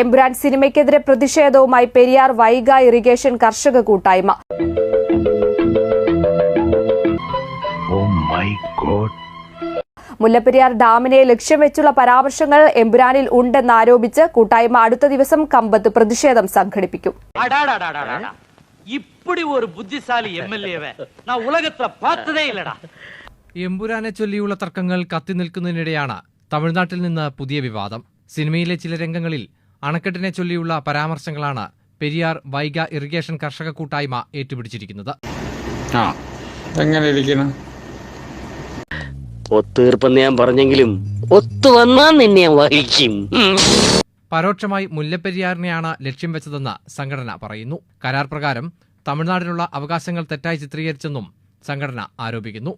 എമ്പുരാൻ സിനിമയ്ക്കെതിരെ പ്രതിഷേധവുമായി പെരിയാർ വൈഗ ഇറിഗേഷൻ കർഷക കൂട്ടായ്മ. മുല്ലപ്പെരിയാർ ഡാമിനെ ലക്ഷ്യം വെച്ചുള്ള പരാമർശങ്ങൾ എമ്പുരാനിൽ ഉണ്ടെന്നാരോപിച്ച് കൂട്ടായ്മ അടുത്ത ദിവസം കമ്പത്ത് പ്രതിഷേധം സംഘടിപ്പിക്കും. എമ്പുരാനെ ചൊല്ലിയുള്ള തർക്കങ്ങൾ കത്തിനിൽക്കുന്നതിനിടെയാണ് തമിഴ്നാട്ടിൽ നിന്ന് പുതിയ വിവാദം. സിനിമയിലെ ചില രംഗങ്ങളിൽ അണക്കെട്ടിനെ ചൊല്ലിയുള്ള പരാമർശങ്ങളാണ് പെരിയാർ വൈഗ ഇറിഗേഷൻ കർഷക കൂട്ടായ്മ ഏറ്റുപിടിച്ചിരിക്കുന്നത്. ഒത്തീർപ്പെന്ന് ഞാൻ പറഞ്ഞെങ്കിലും ഒത്തുവന്നാൽ നിന്നെ വഹിക്കും. പരോക്ഷമായി മുല്ലപ്പെരിയാറിനെയാണ് ലക്ഷ്യം വെച്ചതെന്ന് സംഘടന പറയുന്നു. കരാർ പ്രകാരം തമിഴ്നാടിനുള്ള അവകാശങ്ങൾ തെറ്റായി ചിത്രീകരിച്ചെന്നും സംഘടന ആരോപിക്കുന്നു.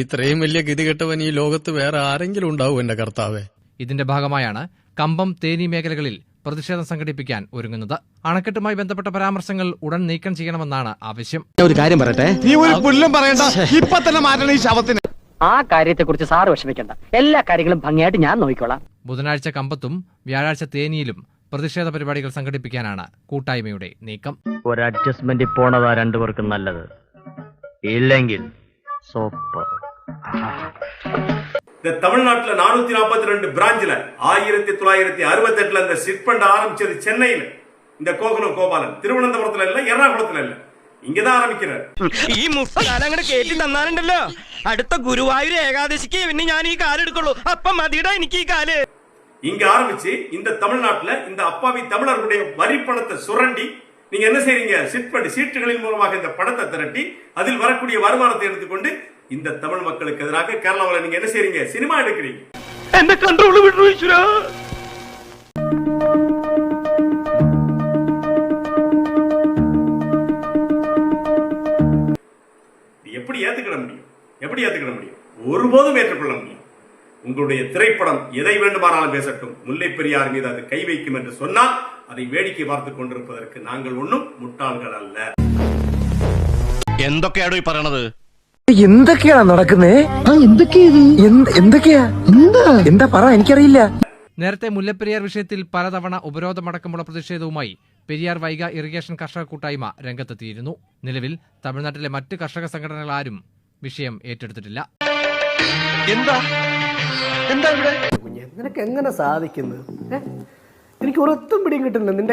ഇത്രയും വലിയ ഗതികെട്ടവൻ ഈ ലോകത്ത് വേറെ ആരെങ്കിലും ഉണ്ടാവും എന്റെ കർത്താവേ. ഇതിന്റെ ഭാഗമായാണ് കമ്പം, തേനി മേഖലകളിൽ പ്രതിഷേധം സംഘടിപ്പിക്കാൻ ഒരുങ്ങുന്നത്. അണക്കെട്ടുമായി ബന്ധപ്പെട്ട പരാമർശങ്ങൾ ഉടൻ നീക്കം ചെയ്യണമെന്നാണ് ആവശ്യം. ഒരു കാര്യം പറയട്ടെ, നീ ഒരു പുല്ലും പറയണ്ട, ഇപ്പൊ തന്നെ മാറ്റണം ഈ ശവത്തിന്. ആ കാര്യത്തെക്കുറിച്ച് സാറ് വിഷമിക്കണ്ട, എല്ലാ കാര്യങ്ങളും ഭംഗിയായിട്ട് ഞാൻ നോക്കിക്കോളാം. ബുധനാഴ്ച കമ്പത്തും വ്യാഴാഴ്ച തേനിയിലും പ്രതിഷേധ പരിപാടികൾ സംഘടിപ്പിക്കാനാണ് കൂട്ടായ്മയുടെ നീക്കം. ഒരു അഡ്ജസ്റ്റ്മെന്റ് പോണതാ രണ്ടുപേർക്കും നല്ലത്, ഇല്ലെങ്കിൽ സോപ്പ്. தமிழ்நாட்டுல 442 பிராஞ்சில 1968 அந்த சிற்பண்ட ஆரம்பிச்சது சென்னையில. இந்த கோகுலம் கோபாலன் திருவனந்தபுரத்துல இல்ல, எറണാകുളத்துல இல்ல, ഇങ്ങதான் ആരംഭിക്കുന്നത്. ഈ മുഫ്താലങ്ങട് കേറ്റി തന്നാലുണ്ടല്ലോ, അടുത്ത ഗുരുവായൂർ ഏകാദശിക്ക് പിന്നെ ഞാൻ ഈ കാലെടുക്കുള്ളൂ. അപ്പം മതിയുടെ എനിക്ക് ഈ കാല്. இங்க ஆரம்பிச்சு இந்த தமிழ்நாட்டுல இந்த அப்பாவி தமிழர்களுடைய வரி பணத்தை சுரண்டி நீங்க என்ன செய்றீங்க? சிற்பண்ட சீட்டுகளின் மூலமாக இந்த பணத்தை திரட்டி அதில் வரக்கூடிய வருமானத்தை எடுத்துக்கொண்டு இந்த தமிழ் மக்களுக்கு எதிராக கேரளாவில் நீங்க என்ன செய்றீங்க? சினிமா எடுக்கிறீங்க. என்ன கண்ட்ரோல் விடுறீ ஈஸ்வரா. எப்படி ஏத்துக்கிட முடியும்? எப்படி ஏத்துக்கிட முடியும்? ஒருபோதும் ஏற்றுக்கொள்ள முடியும். உங்களுடைய திரைப்படம் எதை வேண்டுமானாலும் பேசட்டும், முல்லை பெரியார் மீது அது கை வைக்கும் என்று சொன்னால் அதை வேடிக்கை பார்த்துக் கொண்டிருப்பதற்கு நாங்கள் ஒன்றும் முட்டாள்கள் அல்ல. എന്തൊക്കെയാണോ ഈ പറയണത്? എന്തൊക്കെയാണ് നടക്കുന്നേ? എന്താ പറ, എനിക്കറിയില്ല. നേരത്തെ മുല്ലപ്പെരിയാർ വിഷയത്തിൽ പലതവണ ഉപരോധമടക്കമുള്ള പ്രതിഷേധവുമായി പെരിയാർ വൈഗ ഇറിഗേഷൻ കർഷക കൂട്ടായ്മ രംഗത്തെത്തിയിരുന്നു. നിലവിൽ തമിഴ്നാട്ടിലെ മറ്റ് കർഷക സംഘടനകളാരും വിഷയം ഏറ്റെടുത്തിട്ടില്ല. നിനക്ക് എങ്ങനെ സാധിക്കുന്നത്? എനിക്ക് ഒരൊത്തും പിടിയും കിട്ടുന്നില്ല നിന്റെ